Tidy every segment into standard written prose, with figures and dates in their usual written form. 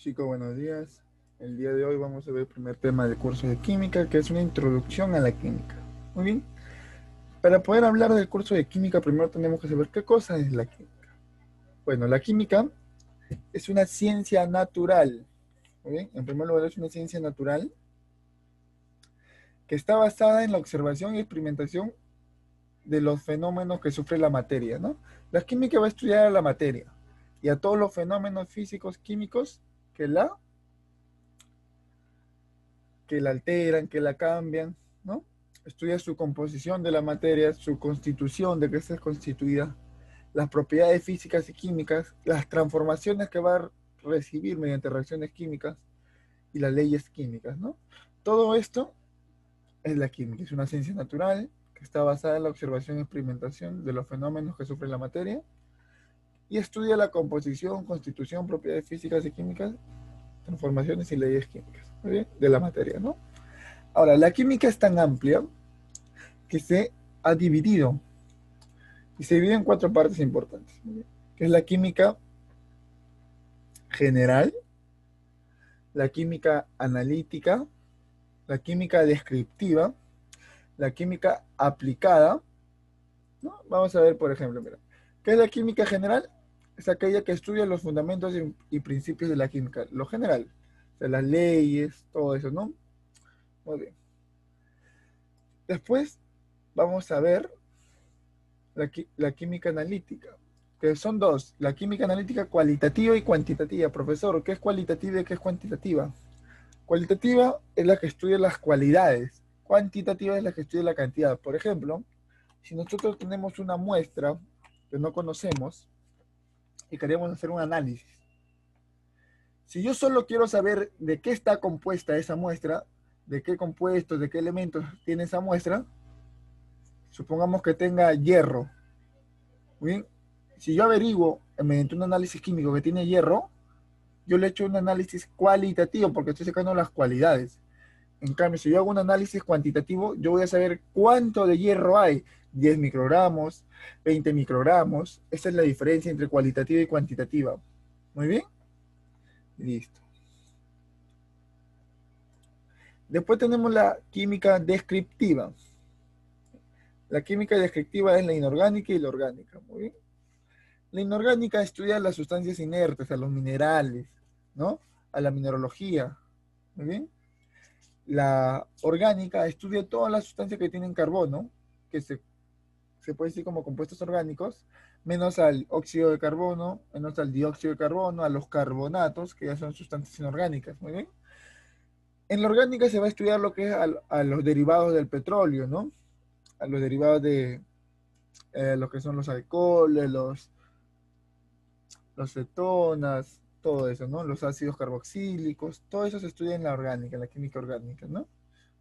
Chicos, buenos días. El día de hoy vamos a ver el primer tema del curso de química, que es una introducción a la química. Muy bien. Para poder hablar del curso de química, primero tenemos que saber qué cosa es la química. Bueno, la química es una ciencia natural. Muy bien. En primer lugar, es una ciencia natural que está basada en la observación y experimentación de los fenómenos que sufre la materia, ¿no? La química va a estudiar a la materia y a todos los fenómenos físicos, químicos que la alteran, que la cambian, ¿no? Estudia su composición de la materia, su constitución, de qué está constituida, las propiedades físicas y químicas, las transformaciones que va a recibir mediante reacciones químicas y las leyes químicas, ¿no? Todo esto es la química, es una ciencia natural que está basada en la observación y experimentación de los fenómenos que sufre la materia y estudia la composición, constitución, propiedades físicas y químicas, transformaciones y leyes químicas, ¿muy bien? De la materia, ¿no? Ahora, la química es tan amplia que se ha dividido y se divide en cuatro partes importantes, que es la química general, la química analítica, la química descriptiva, la química aplicada, ¿no? Vamos a ver, por ejemplo, mira, ¿qué es la química general? Es aquella que estudia los fundamentos y principios de la química, lo general, o sea, las leyes, todo eso, ¿no? Muy bien. Después vamos a ver la química analítica, que son dos, la química analítica cualitativa y cuantitativa. Profesor, ¿qué es cualitativa y qué es cuantitativa? Cualitativa es la que estudia las cualidades, cuantitativa es la que estudia la cantidad. Por ejemplo, si nosotros tenemos una muestra que no conocemos y queremos hacer un análisis, si yo solo quiero saber de qué está compuesta esa muestra, de qué compuestos, de qué elementos tiene esa muestra, supongamos que tenga hierro. Muy bien, si yo averiguo mediante un análisis químico que tiene hierro, yo le echo un análisis cualitativo porque estoy sacando las cualidades. En cambio, si yo hago un análisis cuantitativo, yo voy a saber cuánto de hierro hay. 10 microgramos, 20 microgramos. Esa es la diferencia entre cualitativa y cuantitativa. Muy bien. Listo. Después tenemos la química descriptiva. La química descriptiva es la inorgánica y la orgánica. Muy bien. La inorgánica estudia las sustancias inertes, a los minerales, ¿no? A la mineralogía. Muy bien. La orgánica estudia todas las sustancias que tienen carbono, que se puede decir como compuestos orgánicos, menos al óxido de carbono, menos al dióxido de carbono, a los carbonatos, que ya son sustancias inorgánicas. Muy bien. En la orgánica se va a estudiar lo que es a los derivados del petróleo, ¿no? A los derivados de lo que son los alcoholes, los cetonas, todo eso, ¿no? Los ácidos carboxílicos, todo eso se estudia en la orgánica, en la química orgánica, ¿no?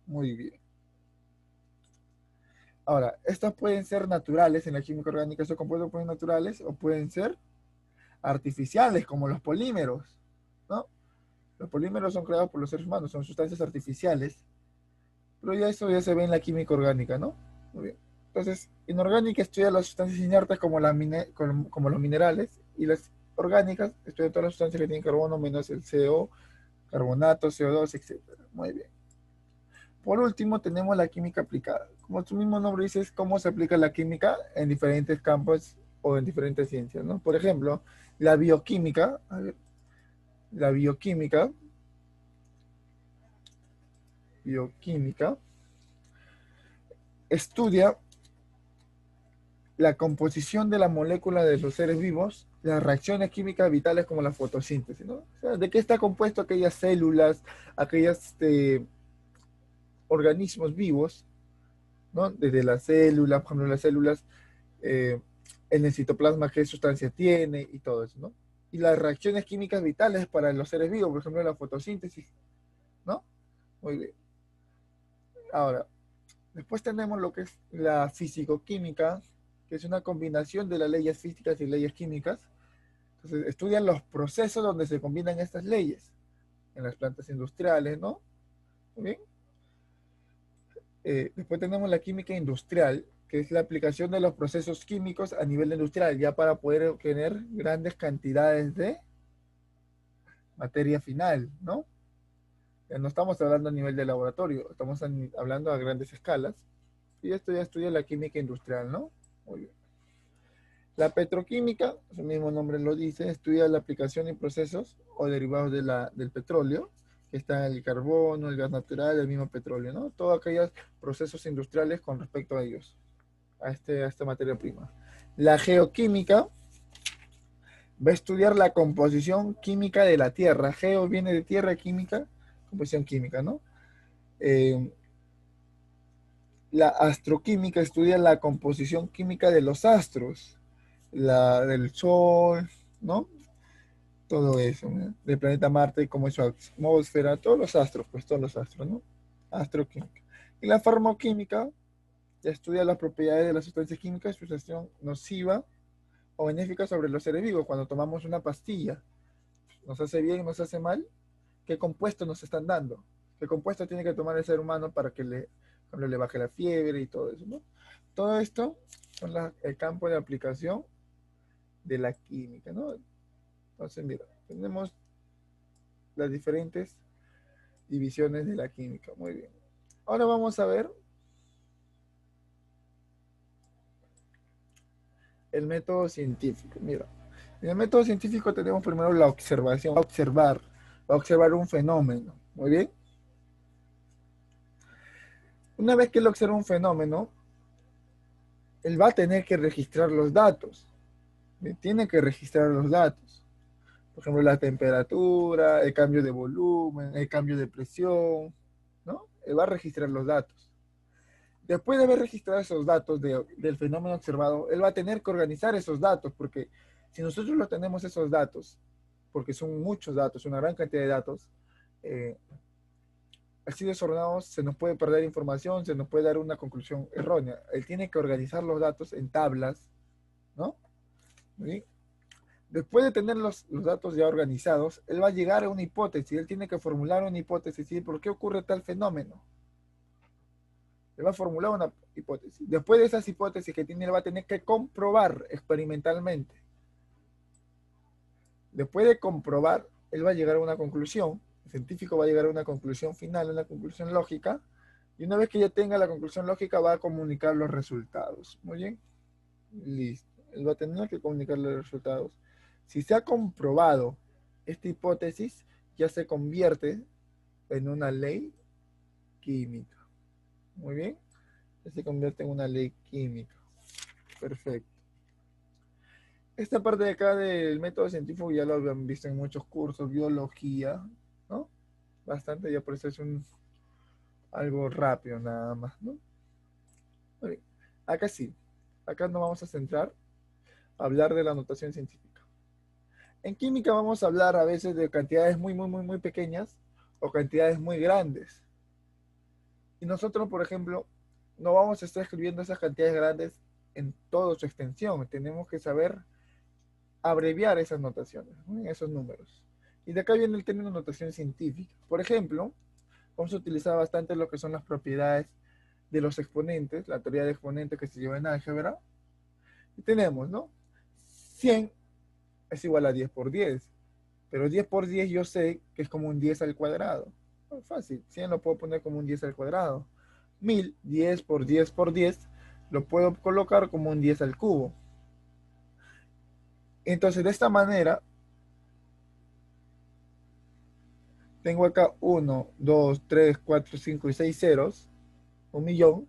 Muy bien. Ahora, estos pueden ser naturales en la química orgánica, estos compuestos pueden ser naturales o pueden ser artificiales, como los polímeros, ¿no? Los polímeros son creados por los seres humanos, son sustancias artificiales, pero ya eso ya se ve en la química orgánica, ¿no? Muy bien. Entonces, inorgánica estudia las sustancias inertes como los minerales, y las orgánicas estudian todas las sustancias que tienen carbono menos el CO, carbonato, CO2, etcétera. Muy bien. Por último, tenemos la química aplicada. Como su mismo nombre dice, es cómo se aplica la química en diferentes campos o en diferentes ciencias, ¿no? Por ejemplo, la bioquímica, a ver, la bioquímica estudia la composición de la molécula de los seres vivos, las reacciones químicas vitales como la fotosíntesis, ¿no? O sea, ¿de qué está compuesto aquellas células, aquellos organismos vivos, ¿no? Desde las células, por ejemplo, las células, eh, en el citoplasma, qué sustancia tiene y todo eso, ¿no? Y las reacciones químicas vitales para los seres vivos, por ejemplo, la fotosíntesis, ¿no? Muy bien. Ahora, después tenemos lo que es la fisicoquímica, que es una combinación de las leyes físicas y leyes químicas. Entonces, estudian los procesos donde se combinan estas leyes, en las plantas industriales, ¿no? Muy bien. Después tenemos la química industrial, que es la aplicación de los procesos químicos a nivel industrial, ya para poder obtener grandes cantidades de materia final, ¿no? Ya no estamos hablando a nivel de laboratorio, estamos hablando a grandes escalas. Y esto ya estudia la química industrial, ¿no? Muy bien. La petroquímica, su mismo nombre lo dice, estudia la aplicación y procesos o derivados del petróleo, que está el carbono, el gas natural, el mismo petróleo, ¿no? Todos aquellos procesos industriales con respecto a ellos, a esta materia prima. La geoquímica va a estudiar la composición química de la Tierra. Geo viene de tierra, química, composición química, ¿no? Eh, la astroquímica estudia la composición química de los astros, la del Sol, ¿no? Todo eso, ¿no? Del planeta Marte, como es su atmósfera, todos los astros, pues todos los astros, ¿no? Astroquímica. Y la farmacoquímica estudia las propiedades de las sustancias químicas, su acción nociva o benéfica sobre los seres vivos. Cuando tomamos una pastilla, ¿nos hace bien, nos hace mal? ¿Qué compuesto nos están dando? ¿Qué compuesto tiene que tomar el ser humano para que le baje la fiebre y todo eso, ¿no? Todo esto son el campo de aplicación de la química, ¿no? Entonces, mira, tenemos las diferentes divisiones de la química. Muy bien. Ahora vamos a ver el método científico. Mira, en el método científico tenemos primero la observación, va a observar un fenómeno. Muy bien. Una vez que él observa un fenómeno, él va a tener que registrar los datos. Tiene que registrar los datos. Por ejemplo, la temperatura, el cambio de volumen, el cambio de presión, ¿no? Él va a registrar los datos. Después de haber registrado esos datos del fenómeno observado, él va a tener que organizar esos datos, porque si nosotros no tenemos esos datos, porque son muchos datos, una gran cantidad de datos, así desordenados se nos puede perder información, se nos puede dar una conclusión errónea. Él tiene que organizar los datos en tablas, ¿no? ¿Sí? Después de tener los datos ya organizados, él va a llegar a una hipótesis, él tiene que formular una hipótesis y por qué ocurre tal fenómeno. Él va a formular una hipótesis. Después de esas hipótesis que tiene, él va a tener que comprobar experimentalmente. Después de comprobar, él va a llegar a una conclusión. El científico va a llegar a una conclusión final, una conclusión lógica. Y una vez que ya tenga la conclusión lógica, va a comunicar los resultados. Muy bien. Listo. Él va a tener que comunicar los resultados. Si se ha comprobado esta hipótesis, ya se convierte en una ley química. Muy bien. Ya se convierte en una ley química. Perfecto. Esta parte de acá del método científico ya lo habían visto en muchos cursos, biología, ¿no? Bastante, ya por eso es algo rápido nada más, ¿no? Muy bien. Acá sí. Acá nos vamos a centrar a hablar de la notación científica. En química vamos a hablar a veces de cantidades muy pequeñas o cantidades muy grandes. Y nosotros, por ejemplo, no vamos a estar escribiendo esas cantidades grandes en toda su extensión. Tenemos que saber abreviar esas notaciones, ¿no? Esos números. Y de acá viene el término notación científica. Por ejemplo, vamos a utilizar bastante lo que son las propiedades de los exponentes, la teoría de exponentes que se lleva en álgebra. Y tenemos, ¿no? 100 es igual a 10 por 10. Pero 10 por 10 yo sé que es como un 10 al cuadrado. Fácil, 100 lo puedo poner como un 10 al cuadrado. 1000, 10 por 10 por 10, lo puedo colocar como un 10 al cubo. Entonces, de esta manera, tengo acá 1, 2, 3, 4, 5 y 6 ceros, 1.000.000.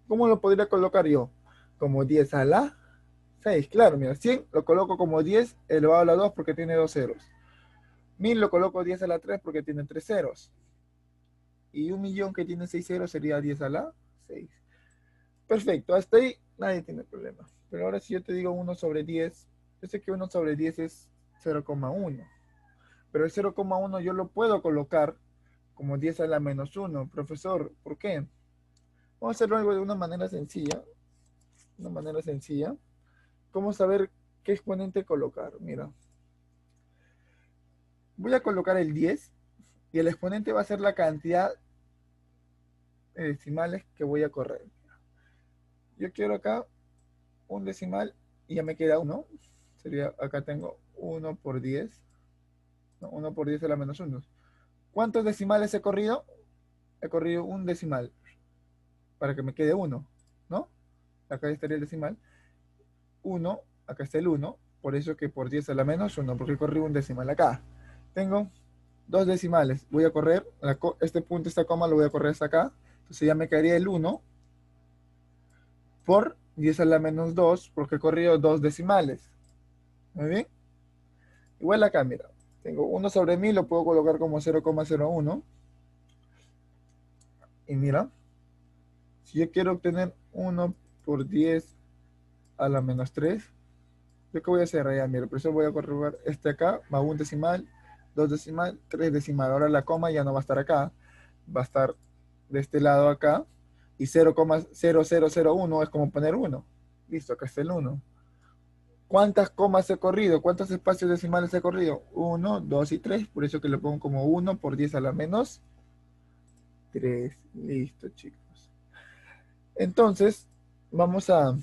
¿Cómo lo podría colocar yo? Como 10 a la 6. Claro, mira, 100 lo coloco como 10 elevado a la 2 porque tiene 2 ceros. 1000 lo coloco 10 a la 3 porque tiene 3 ceros. Y 1.000.000 que tiene 6 ceros sería 10 a la 6. Perfecto, hasta ahí nadie tiene problema. Pero ahora si yo te digo 1 sobre 10, yo sé que 1 sobre 10 es 0,1. Pero el 0,1 yo lo puedo colocar como 10 a la menos 1. Profesor, ¿por qué? Vamos a hacerlo algo de una manera sencilla. Una manera sencilla. ¿Cómo saber qué exponente colocar? Mira. Voy a colocar el 10 y el exponente va a ser la cantidad de decimales que voy a correr. Yo quiero acá un decimal y ya me queda 1. Sería, acá tengo 1 por 10. ¿no? 1 por 10 a la menos 1. ¿Cuántos decimales he corrido? He corrido un decimal para que me quede 1, ¿no? Acá estaría el decimal. 1, acá está el 1, por eso que por 10 a la menos 1, porque he corrido un decimal acá. Tengo dos decimales, voy a correr, este punto, esta coma lo voy a correr hasta acá, entonces ya me quedaría el 1 por 10 a la menos 2, porque he corrido dos decimales. Muy bien. Igual acá, mira, tengo 1 sobre 1000, lo puedo colocar como 0,01. Y mira, si yo quiero obtener 1 por 10 a la menos 3, ¿yo qué voy a hacer allá? Mira, por eso voy a correr este acá, más un decimal, dos decimal, tres decimal. Ahora la coma ya no va a estar acá, va a estar de este lado acá, y 0,0001 es como poner 1. Listo, acá está el 1. ¿Cuántas comas he corrido? ¿Cuántos espacios decimales he corrido? 1, 2 y 3, por eso que lo pongo como 1 por 10 a la menos 3. Listo, chicos. Entonces, vamos a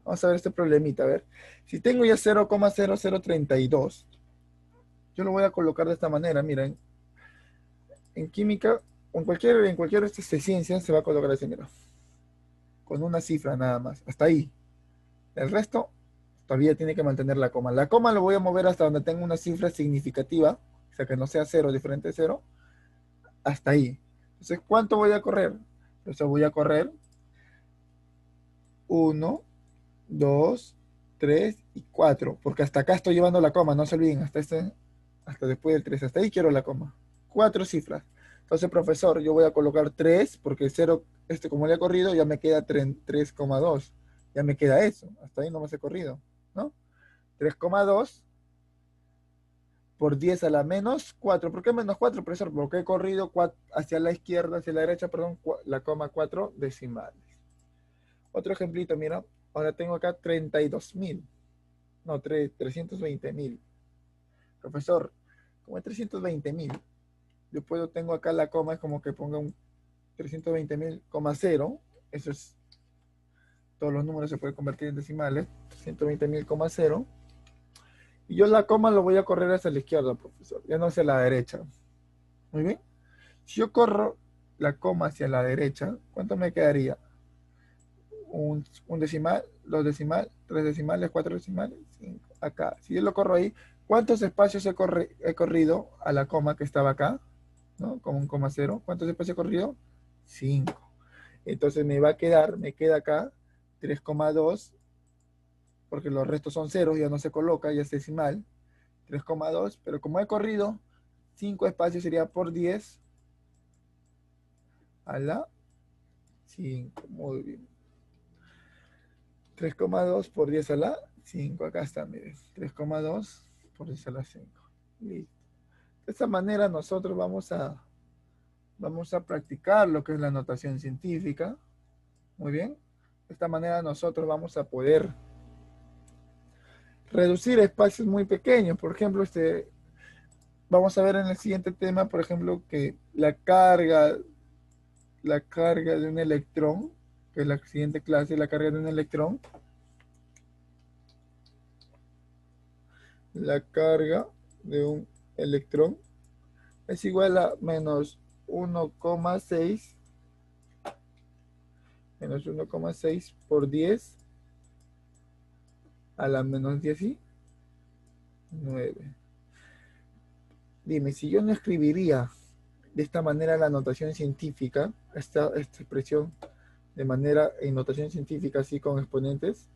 ver este problemita. A ver, si tengo ya 0,0032, yo lo voy a colocar de esta manera. Miren, en química, o en cualquier de estas ciencias se va a colocar así, mira, con una cifra nada más, hasta ahí. El resto todavía tiene que mantener la coma. La coma lo voy a mover hasta donde tenga una cifra significativa, o sea que no sea 0, diferente de 0, hasta ahí. Entonces, ¿cuánto voy a correr? Entonces voy a correr 1, 2, 3 y 4, porque hasta acá estoy llevando la coma, no se olviden, hasta después del 3, hasta ahí quiero la coma. 4 cifras. Entonces, profesor, yo voy a colocar 3, porque 0, como le he corrido, ya me queda 3,2. Ya me queda eso, hasta ahí no me he corrido, ¿no? 3,2 por 10 a la menos 4. ¿Por qué menos 4, profesor? Porque he corrido hacia la izquierda, hacia la derecha, perdón, la coma 4 decimales. Otro ejemplito, mira, ahora tengo acá 32,000. No, 320,000. Profesor, como es 320,000, tengo acá la coma, es como que ponga un 320,000, 0. Eso es, todos los números se pueden convertir en decimales. 320,000, 0. Y yo la coma lo voy a correr hacia la izquierda, profesor, ya no hacia la derecha. Muy bien. Si yo corro la coma hacia la derecha, ¿cuánto me quedaría? Un decimal, dos decimal, tres decimales, cuatro decimales, cinco. Acá. Si yo lo corro ahí, ¿cuántos espacios he corrido a la coma que estaba acá? ¿No? Como un coma cero. ¿Cuántos espacios he corrido? 5. Entonces me queda acá 3,2, porque los restos son ceros, ya no se coloca, ya es decimal. 3,2, pero como he corrido 5 espacios, sería por 10 a la 5. Muy bien. 3,2 por 10 a la 5. Acá está, miren. 3,2 por 10 a la 5. Listo. De esta manera nosotros vamos a practicar lo que es la notación científica. Muy bien. De esta manera nosotros vamos a poder reducir espacios muy pequeños. Por ejemplo, vamos a ver en el siguiente tema, por ejemplo, que la carga de un electrón, que es la siguiente clase, la carga de un electrón, la carga de un electrón es igual a menos 1,6 por 10 a la menos 19. Dime, si yo no escribiría de esta manera la notación científica, esta expresión de manera en notación científica, así con exponentes,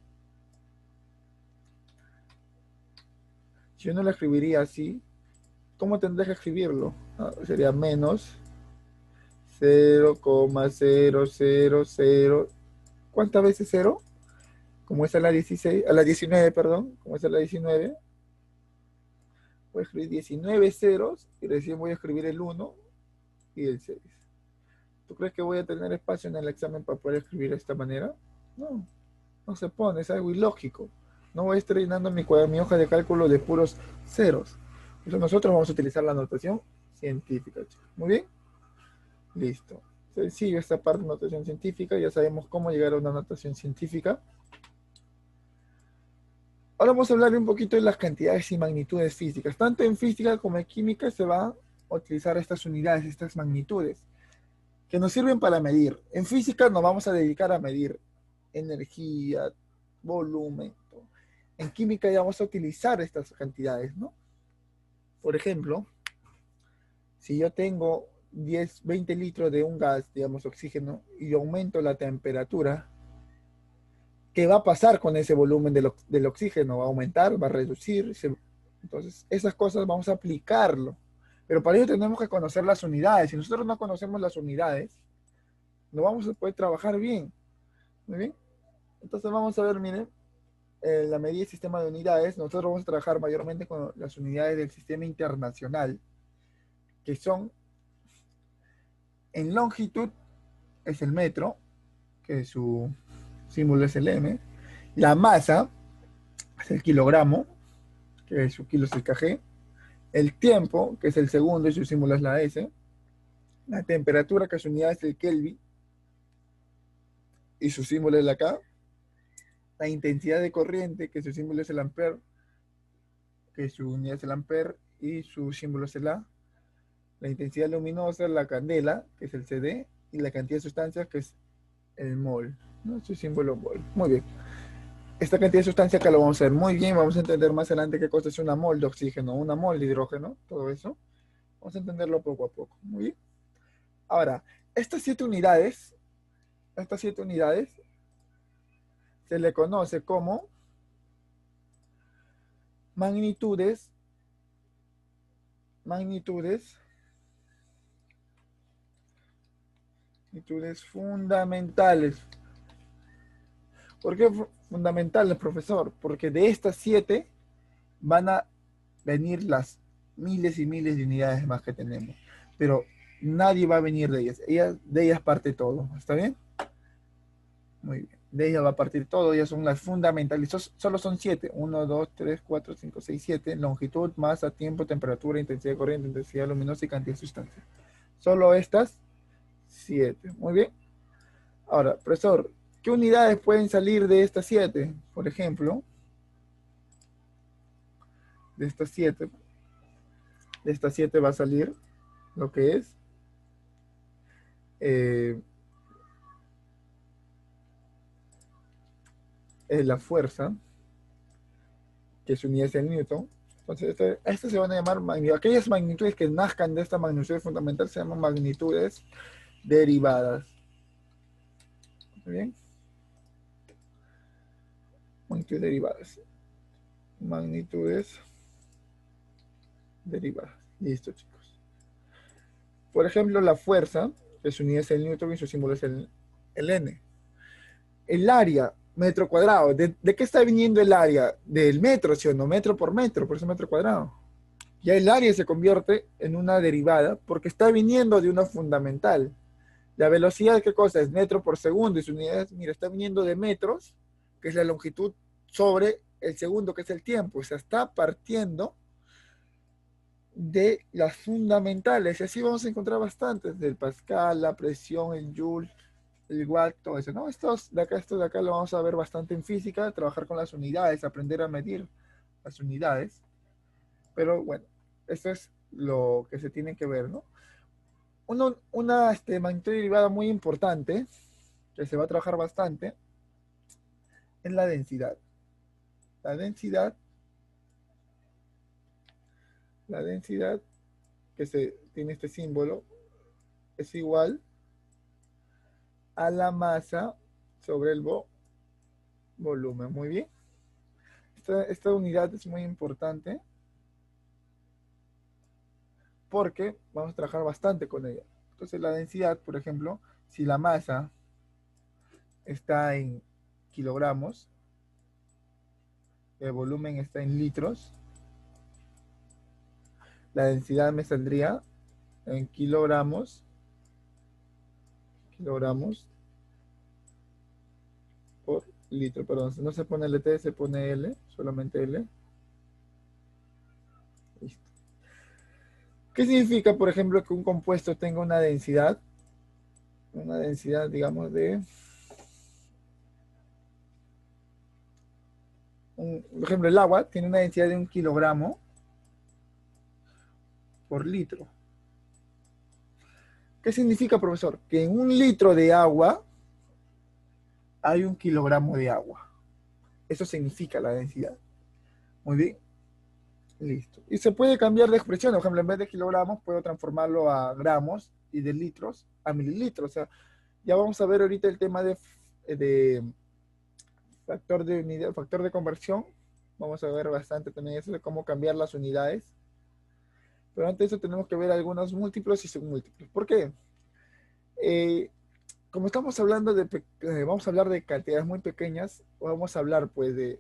si yo no la escribiría así, ¿cómo tendría que escribirlo? Sería menos 0,000. ¿Cuántas veces 0? Como es a la 16, a la 19, perdón, como es a la 19, voy a escribir 19 ceros y recién voy a escribir el 1 y el 6. ¿Tú crees que voy a tener espacio en el examen para poder escribir de esta manera? No, no se pone, es algo ilógico. No voy a estar llenando mi hoja de cálculo de puros ceros. Entonces nosotros vamos a utilizar la notación científica, chicos. Muy bien. Listo. Sencillo esta parte de notación científica. Ya sabemos cómo llegar a una notación científica. Ahora vamos a hablar un poquito de las cantidades y magnitudes físicas. Tanto en física como en química se va a utilizar estas unidades, estas magnitudes, que nos sirven para medir. En física nos vamos a dedicar a medir energía, volumen. En química ya vamos a utilizar estas cantidades, ¿no? Por ejemplo, si yo tengo 10, 20 litros de un gas, digamos oxígeno, y aumento la temperatura, ¿qué va a pasar con ese volumen del oxígeno? ¿Va a aumentar? ¿Va a reducir? Entonces, esas cosas vamos a aplicarlo. Pero para ello tenemos que conocer las unidades. Si nosotros no conocemos las unidades, no vamos a poder trabajar bien. ¿Muy bien? Entonces vamos a ver, miren, la medida del sistema de unidades. Nosotros vamos a trabajar mayormente con las unidades del sistema internacional, que son en longitud, es el metro, que su símbolo es el M. La masa es el kilogramo, que su kilo es el kg. El tiempo, que es el segundo y su símbolo es la S. La temperatura, que su unidad es el Kelvin y su símbolo es la K. La intensidad de corriente, que su símbolo es el ampere, que su unidad es el ampere y su símbolo es el A. La intensidad luminosa, la candela, que es el CD, y la cantidad de sustancias, que es el mol, ¿no? Su símbolo mol. Muy bien. Esta cantidad de sustancia acá lo vamos a ver muy bien. Vamos a entender más adelante qué cosa es una mol de oxígeno, una mol de hidrógeno, todo eso. Vamos a entenderlo poco a poco. Muy bien. Ahora, estas siete unidades se le conoce como magnitudes fundamentales. ¿Por qué fundamentales, profesor? Porque de estas 7 van a venir las miles y miles de unidades más que tenemos. Pero nadie va a venir de ellas. De ellas parte todo. ¿Está bien? Muy bien. De ellas va a partir todo. Ellas son las fundamentales. Solo son 7. 1, 2, 3, 4, 5, 6, 7. Longitud, masa, tiempo, temperatura, intensidad de corriente, intensidad luminosa y cantidad de sustancia. Solo estas 7. Muy bien. Ahora, profesor, ¿qué unidades pueden salir de estas 7? Por ejemplo, de estas 7 va a salir lo que es la fuerza, que su unidad es el newton. Entonces, estas se van a llamar magnitudes. Aquellas magnitudes que nazcan de esta magnitud fundamental se llaman magnitudes derivadas. ¿Muy bien? Magnitudes derivadas. Magnitudes derivadas. Listo, chicos. Por ejemplo, la fuerza, que su unidad es el newton y su símbolo es el N. El área, metro cuadrado. ¿De qué está viniendo el área? Del metro, ¿sí o no? Metro, por eso metro cuadrado. Ya el área se convierte en una derivada porque está viniendo de una fundamental. La velocidad, ¿qué cosa? Es metro por segundo y su unidad, mira, está viniendo de metros, que es la longitud, sobre el segundo, que es el tiempo. O sea, está partiendo de las fundamentales. Y así vamos a encontrar bastantes, del Pascal, la presión, el Joule, el watt, todo eso, ¿no? Estos de acá lo vamos a ver bastante en física, trabajar con las unidades, aprender a medir las unidades. Pero bueno, esto es lo que se tiene que ver, ¿no? Una magnitud derivada muy importante, que se va a trabajar bastante, es la densidad. La densidad que tiene este símbolo es igual a la masa sobre el volumen. Muy bien. Esta unidad es muy importante porque vamos a trabajar bastante con ella. Entonces la densidad, por ejemplo, si la masa está en kilogramos, el volumen está en litros, la densidad me saldría en kilogramos por litro. Perdón, no se pone LT, se pone L, solamente L. Listo. ¿Qué significa, por ejemplo, que un compuesto tenga una densidad, digamos, de por ejemplo, el agua tiene una densidad de 1 kilogramo por litro. ¿Qué significa, profesor? Que en 1 litro de agua hay 1 kilogramo de agua. Eso significa la densidad. Muy bien. Listo. Y se puede cambiar de expresión. Por ejemplo, en vez de kilogramos, puedo transformarlo a gramos y de litros a mililitros. O sea, ya vamos a ver ahorita el tema de factor de unidad, factor de conversión. Vamos a ver bastante también eso de cómo cambiar las unidades. Pero antes de eso tenemos que ver algunos múltiplos y submúltiplos. ¿Por qué? Como estamos hablando vamos a hablar de cantidades muy pequeñas, vamos a hablar pues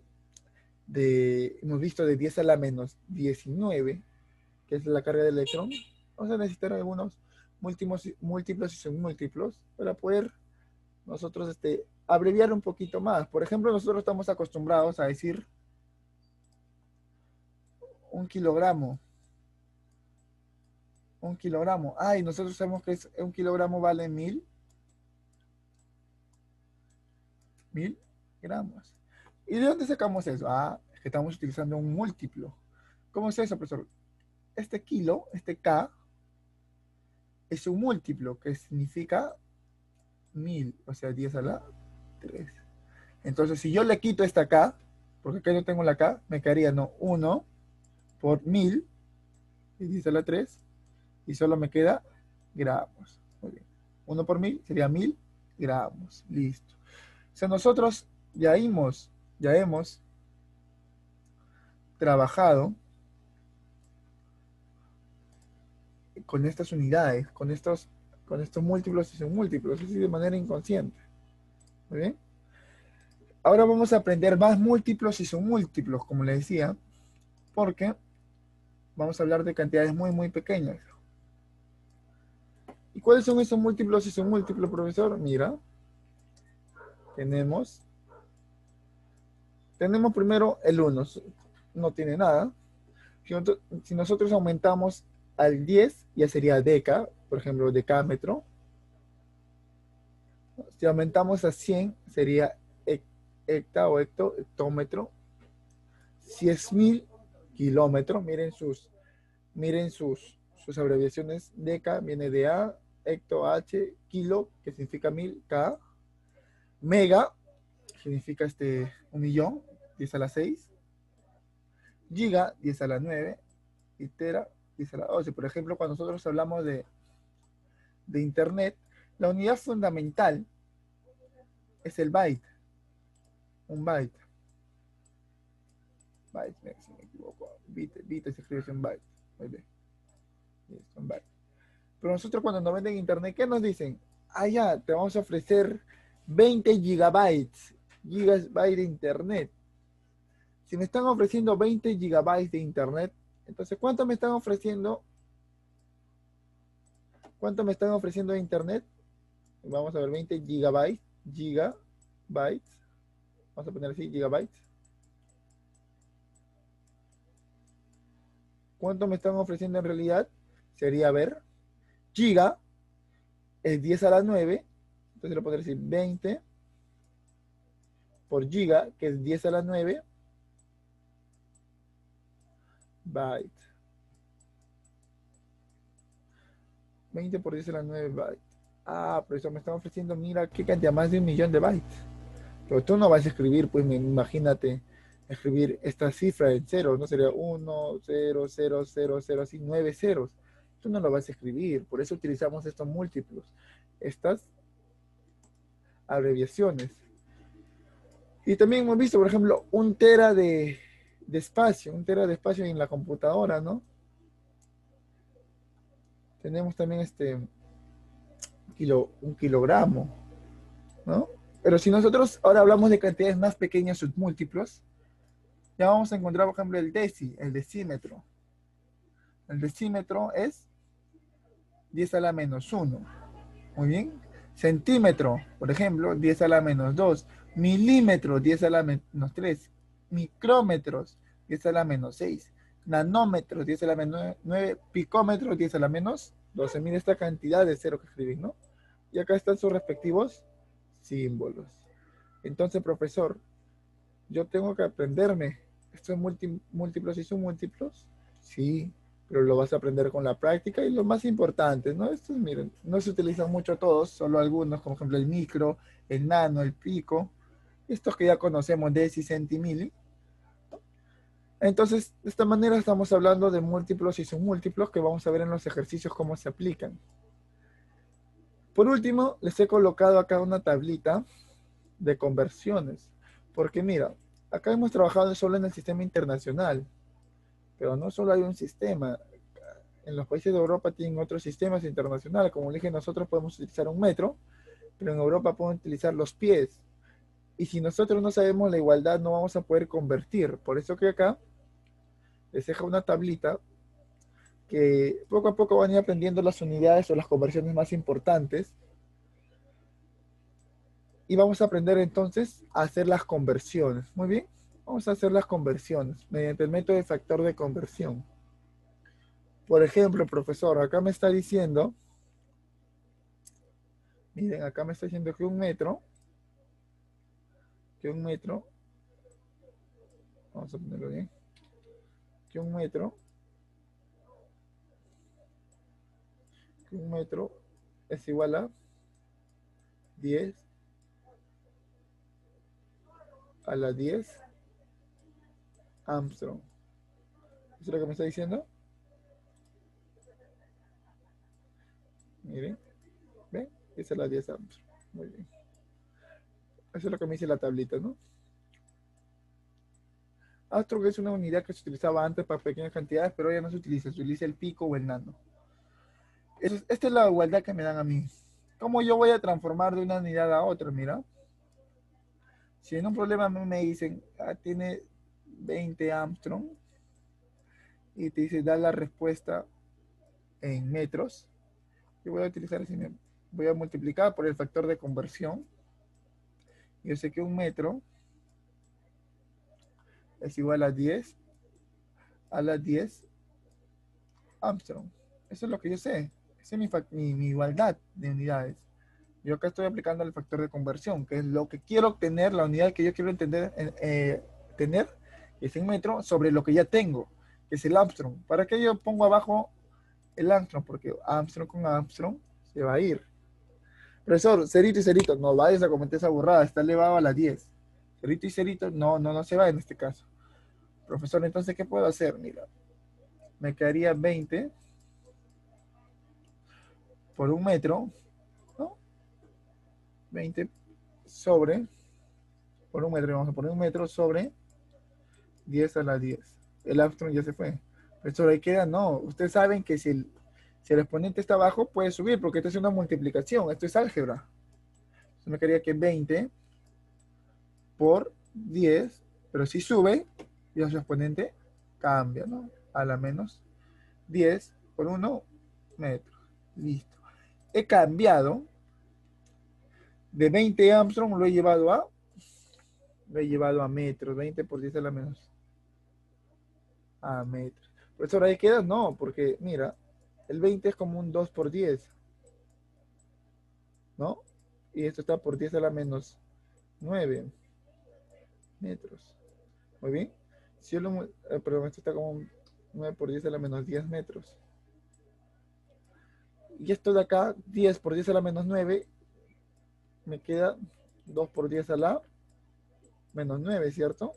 hemos visto de 10 a la menos 19, que es la carga de electrón. Vamos a necesitar algunos múltiplos y submúltiplos para poder nosotros abreviar un poquito más. Por ejemplo, nosotros estamos acostumbrados a decir 1 kilogramo. 1 kilogramo. Y nosotros sabemos que 1 kilogramo vale 1000 gramos. ¿Y de dónde sacamos eso? Es que estamos utilizando un múltiplo. ¿Cómo es eso, profesor? Este kilo, este K, es un múltiplo que significa 1000, o sea, 10 a la 3. Entonces, si yo le quito esta K, porque acá yo tengo la K, me quedaría 1 por 1000, y 10 a la 3, y solo me queda gramos. Muy bien. 1 por 1000 sería 1000 gramos. Listo. O sea, nosotros ya hemos trabajado con estas unidades, con estos múltiplos y submúltiplos, así de manera inconsciente. Muy bien. Ahora vamos a aprender más múltiplos y submúltiplos, como les decía, porque vamos a hablar de cantidades muy, muy pequeñas. ¿Y cuáles son esos múltiplos y submúltiplos, profesor? Mira, tenemos primero el 1, no tiene nada. Si nosotros aumentamos al 10, ya sería deca, por ejemplo, decámetro. Si aumentamos a 100, sería hecta o hectómetro. Si es 1000, kilómetro. Miren sus abreviaciones. Deca viene de A, hecto, H, kilo, que significa 1000, K. Mega, significa 1.000.000, 10 a la 6. Giga, 10 a la 9. Y tera, 10 a la 12. Por ejemplo, cuando nosotros hablamos de Internet, la unidad fundamental es el byte. Un byte. Byte, si me equivoco. Bit se escribe en byte. Muy bien. Listo, un byte. Pero nosotros cuando nos venden Internet, ¿qué nos dicen? Ya, te vamos a ofrecer 20 gigabytes de Internet. Si me están ofreciendo 20 gigabytes de Internet, entonces, ¿cuánto me están ofreciendo? ¿Cuánto me están ofreciendo de Internet? Vamos a ver, 20 gigabytes. Vamos a poner así, gigabytes. ¿Cuánto me están ofreciendo en realidad? Sería, a ver, giga es 10 a la 9. Entonces lo podría decir 20 por giga, que es 10 a la 9, byte. 20 por 10 a la 9 byte. Pero eso me están ofreciendo, mira, qué cantidad, más de 1.000.000 de bytes. Pero tú no vas a escribir, pues imagínate, escribir esta cifra en ceros, ¿no? Sería 1, 0, 0, 0, 0, así, 9 ceros. Tú no lo vas a escribir, por eso utilizamos estos múltiplos, estas abreviaciones. Y también hemos visto, por ejemplo, 1 tera de espacio, 1 tera de espacio en la computadora, ¿no? Tenemos también un kilogramo, ¿no? Pero si nosotros ahora hablamos de cantidades más pequeñas, submúltiplos, ya vamos a encontrar, por ejemplo, el decímetro. El decímetro es 10 a la menos 1. Muy bien. Centímetro, por ejemplo, 10 a la menos 2. Milímetro, 10 a la menos 3. Micrómetros, 10 a la menos 6. Nanómetros, 10 a la menos 9. Picómetros, 10 a la menos 12. Mira esta cantidad de cero que escribí, ¿no? Y acá están sus respectivos símbolos. Entonces, profesor, Yo tengo que aprenderme. ¿Esto es múltiplos y submúltiplos? Sí, pero lo vas a aprender con la práctica y lo más importante, ¿no? Estos, miren, no se utilizan mucho todos, solo algunos, como por ejemplo el micro, el nano, el pico, estos que ya conocemos, deci, centi, mili. Entonces, de esta manera estamos hablando de múltiplos y submúltiplos que vamos a ver en los ejercicios cómo se aplican. Por último, les he colocado acá una tablita de conversiones, porque mira, acá hemos trabajado solo en el sistema internacional, pero no solo hay un sistema. En los países de Europa tienen otros sistemas internacionales. Como le dije, nosotros podemos utilizar un metro, pero en Europa pueden utilizar los pies. Y si nosotros no sabemos la igualdad, no vamos a poder convertir. Por eso que acá les dejo una tablita que poco a poco van a ir aprendiendo las unidades o las conversiones más importantes. Y vamos a aprender entonces a hacer las conversiones. Muy bien, vamos a hacer las conversiones mediante el método de factor de conversión. Por ejemplo, profesor, acá me está diciendo, miren, acá me está diciendo que un metro, vamos a ponerlo bien, que un metro, que un metro es igual a 10 a la 10 Armstrong. ¿Eso es lo que me está diciendo? Miren, ¿ven? Esa es la 10 Armstrong. Muy bien. Eso es lo que me dice la tablita, ¿no? Armstrong es una unidad que se utilizaba antes para pequeñas cantidades, pero ya no se utiliza el pico o el nano. Esta es la igualdad que me dan a mí. ¿Cómo yo voy a transformar de una unidad a otra? Mira, si en un problema a mí me dicen, tiene 20 Armstrong, y te dice, da la respuesta en metros, yo voy a utilizar voy a multiplicar por el factor de conversión. Yo sé que un metro es igual a 10 a la 10 Armstrong. Eso es lo que yo sé. Esa es mi igualdad de unidades. Yo acá estoy aplicando el factor de conversión, que es lo que quiero obtener, la unidad que yo quiero tener, que es en metro, sobre lo que ya tengo, que es el Armstrong. ¿Para qué yo pongo abajo el Armstrong? Porque Armstrong con Armstrong se va a ir. Profesor, cerito y cerito, no vayas a comentar esa burrada, está elevado a la 10. Cerito y cerito, no se va en este caso. Profesor, entonces, ¿qué puedo hacer? Mira, me quedaría 20 por un metro, ¿no? 20 sobre, por un metro, vamos a poner un metro sobre 10 a la 10. El Armstrong ya se fue. Profesor, ahí queda, no. Ustedes saben que si el exponente está abajo, puede subir, porque esto es una multiplicación, esto es álgebra. Entonces me quedaría que 20 por 10, pero si sube, ya su exponente cambia, ¿no? A la menos 10 por 1 metros. Listo. He cambiado de 20 Armstrong, lo he llevado a metros. 20 por 10 a la menos a metros. Profesor, ahí queda, no, porque mira, el 20 es como un 2 por 10, ¿no? Y esto está por 10 a la menos 9 metros. Muy bien. Si yo perdón, esto está como un 9 por 10 a la menos 10 metros. Y esto de acá, 10 por 10 a la menos 9, me queda 2 por 10 a la menos 9, ¿cierto?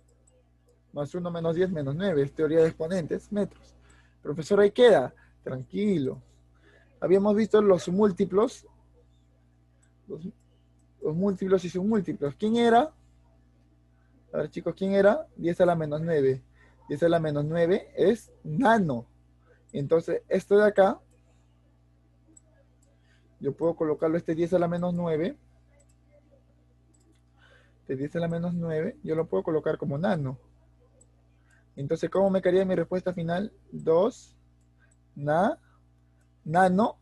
Más 1 menos 10 menos 9, es teoría de exponentes, metros. Profesor, ahí queda, tranquilo. Habíamos visto los múltiplos, los, los múltiplos y submúltiplos. ¿Quién era? A ver, chicos, ¿quién era? 10 a la menos 9. 10 a la menos 9 es nano. Entonces, esto de acá, yo puedo colocarlo este 10 a la menos 9. Este 10 a la menos 9, yo lo puedo colocar como nano. Entonces, ¿cómo me quedaría mi respuesta final? 2 nano,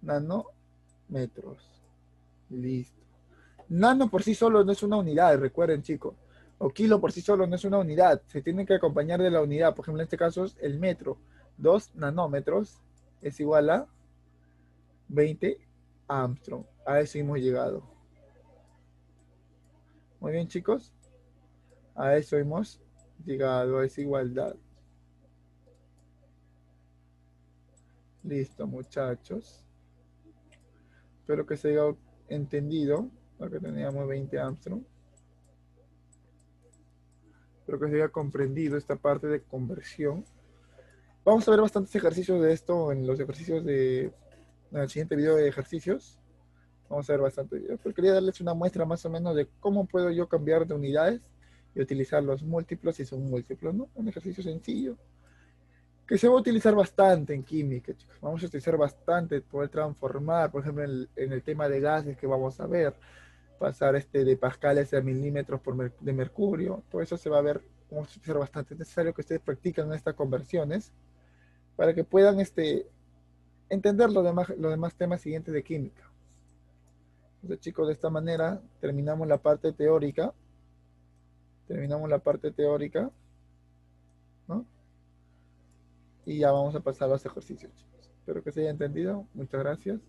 nanómetros. Listo. Nano por sí solo no es una unidad, recuerden, chicos. O kilo por sí solo no es una unidad. Se tiene que acompañar de la unidad. Por ejemplo, en este caso es el metro. 2 nanómetros es igual a 20 Armstrong. A eso hemos llegado. Muy bien, chicos. A eso hemos llegado, a esa igualdad. Listo, muchachos. Espero que se haya entendido. Acá teníamos 20 Armstrong. Espero que se haya comprendido esta parte de conversión. Vamos a ver bastantes ejercicios de esto en los ejercicios en el siguiente video de ejercicios. Vamos a ver bastantes videos, pero quería darles una muestra más o menos de cómo puedo yo cambiar de unidades y utilizar los múltiplos si son múltiplos, ¿no? Un ejercicio sencillo que se va a utilizar bastante en química, chicos. Vamos a utilizar bastante poder transformar, por ejemplo, en el tema de gases que vamos a ver, pasar de pascales a milímetros de mercurio, todo eso se va a ver, vamos a utilizar bastante. Es necesario que ustedes practiquen estas conversiones para que puedan entender los demás temas siguientes de química. Entonces, chicos, de esta manera terminamos la parte teórica. Terminamos la parte teórica, ¿no? Y ya vamos a pasar a los ejercicios, chicos. Espero que se haya entendido. Muchas gracias.